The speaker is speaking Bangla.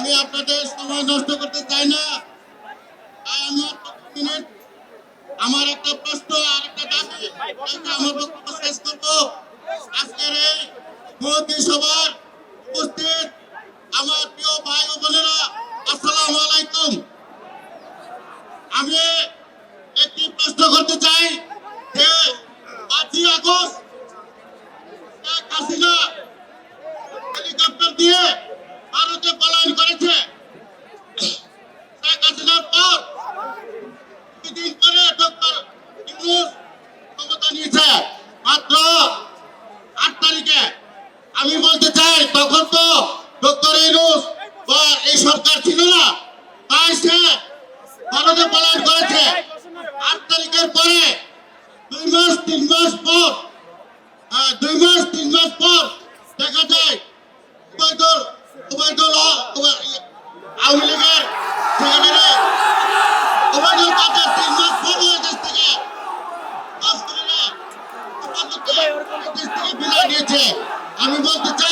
আমি আপনাদের সময় নষ্ট করতে চাই না। আমার একটা প্রশ্ন আর একটা দাবি, আমার বক্তব্য শেষ করবো। আজকের এই মহতী সভার উপস্থিত আমার প্রিয় ভাই ও বোনেরা, আসসালামু আলাইকুম। আমি একটি প্রশ্ন করতে চাই যে 5ই আগস্ট শেখ হাসিনা হেলিকপ্টার দিয়ে ভারতে পলায়ন করেছে। শেখ হাসিনার পর 2 দিন পরে ডক্টর ইউনূস ক্ষমতা নিয়েছে, মাত্র 8 তারিখে। আমি বলতে চাই তখন তো ডক্টর ইউনূস বা এই সরকার ছিল না, তাই সে ভারতে পলায়ন করেছে। 8 তারিখের পরে 2 মাস 3 মাস পর 2 মাস 3 মাস পর দেখা যায় ওবায়দুল আওয়ামী লীগের সেক্রেটারি ওবায়দুল কাদের 3 মাস পর ওই দেশ থেকে বিদায় নিয়েছে। আমি বলতে চাই